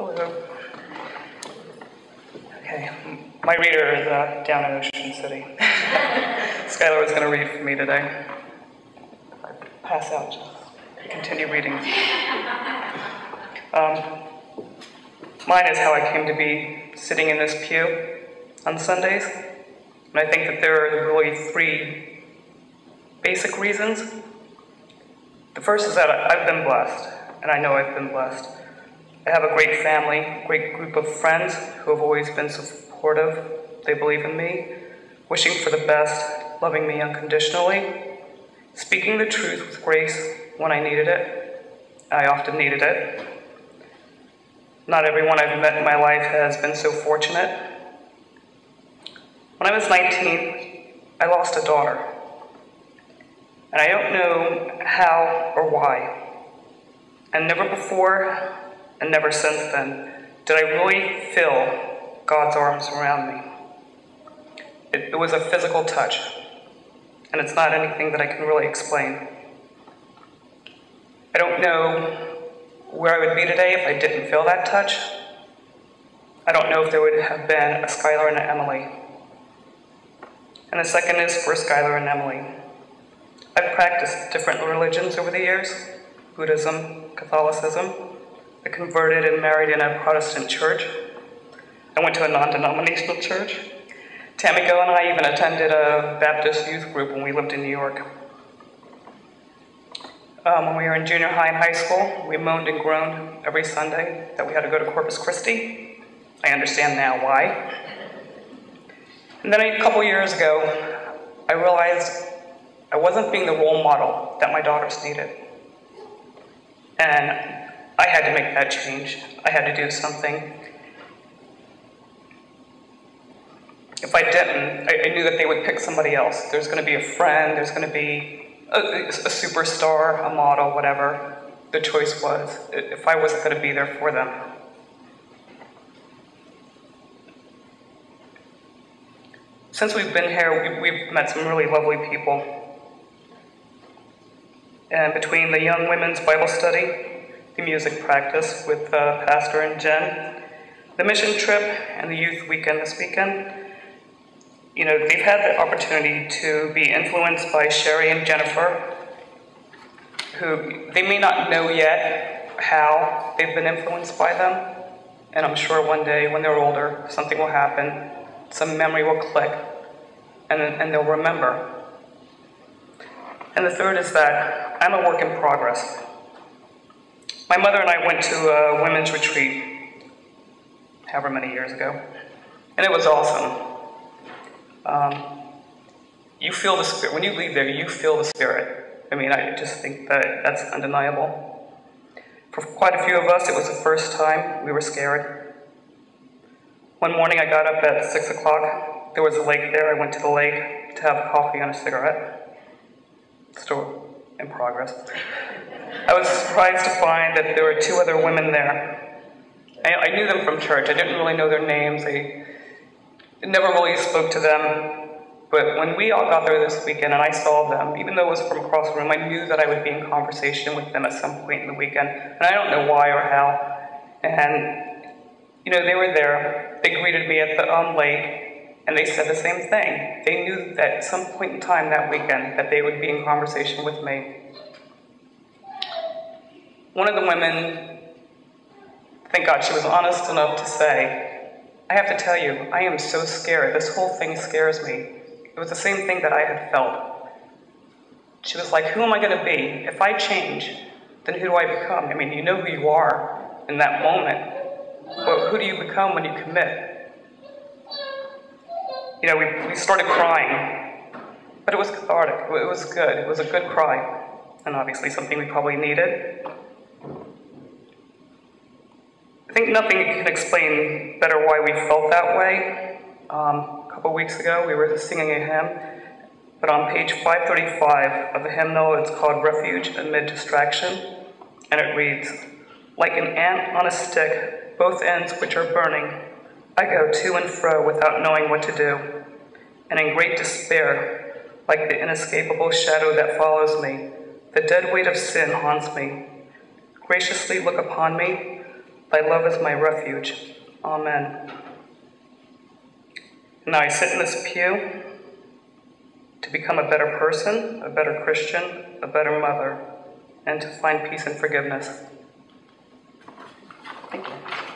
Hello. Okay, my reader is down in Ocean City. Skylar was going to read for me today. If I pass out, just continue reading. Mine is how I came to be sitting in this pew on Sundays. And I think that there are really three basic reasons. The first is that I've been blessed, and I know I've been blessed. I have a great family, great group of friends who have always been supportive. They believe in me, wishing for the best, loving me unconditionally, speaking the truth with grace when I needed it. I often needed it. Not everyone I've met in my life has been so fortunate. When I was 19, I lost a daughter. And I don't know how or why. And never before and never since then did I really feel God's arms around me. It was a physical touch, and it's not anything that I can really explain. I don't know where I would be today if I didn't feel that touch. I don't know if there would have been a Skylar and an Emily. And the second is for Skylar and Emily. I've practiced different religions over the years, Buddhism, Catholicism. I converted and married in a Protestant church. I went to a non-denominational church. Tamiko and I even attended a Baptist youth group when we lived in New York. When we were in junior high and high school, we moaned and groaned every Sunday that we had to go to Corpus Christi. I understand now why. And then a couple years ago, I realized I wasn't being the role model that my daughters needed. And I had to make that change. I had to do something. If I didn't, I knew that they would pick somebody else. There's going to be a friend, there's going to be a superstar, a model, whatever the choice was, if I wasn't going to be there for them. Since we've been here, we've met some really lovely people. And between the Young Women's Bible Study, the music practice with Pastor and Jen, the mission trip, and the youth weekend this weekend, you know, they've had the opportunity to be influenced by Sherry and Jennifer, who they may not know yet how they've been influenced by them. And I'm sure one day when they're older, something will happen, some memory will click, and they'll remember. And the third is that I'm a work in progress. My mother and I went to a women's retreat however many years ago, and it was awesome. You feel the spirit. When you leave there, you feel the spirit. I mean, I just think that that's undeniable. For quite a few of us, it was the first time we were scared. One morning I got up at 6 o'clock. There was a lake there. I went to the lake to have coffee and a cigarette. Still in progress. I was surprised to find that there were two other women there. I knew them from church. I didn't really know their names. I never really spoke to them. But when we all got there this weekend and I saw them, even though it was from across the room, I knew that I would be in conversation with them at some point in the weekend. And I don't know why or how. And, you know, they were there. They greeted me at the lake, and they said the same thing. They knew that at some point in time that weekend that they would be in conversation with me. One of the women, thank God she was honest enough to say, I have to tell you, I am so scared. This whole thing scares me. It was the same thing that I had felt. She was like, who am I going to be? If I change, then who do I become? I mean, you know who you are in that moment, but who do you become when you commit? You know, we started crying, but it was cathartic. It was good. It was a good cry, and obviously something we probably needed. I think nothing can explain better why we felt that way. A couple weeks ago, we were singing a hymn, but on page 535 of the hymnal, it's called Refuge Amid Distraction, and it reads, like an ant on a stick, both ends which are burning, I go to and fro without knowing what to do, and in great despair, like the inescapable shadow that follows me, the dead weight of sin haunts me. Graciously look upon me, Thy love is my refuge. Amen. And now I sit in this pew to become a better person, a better Christian, a better mother, and to find peace and forgiveness. Thank you.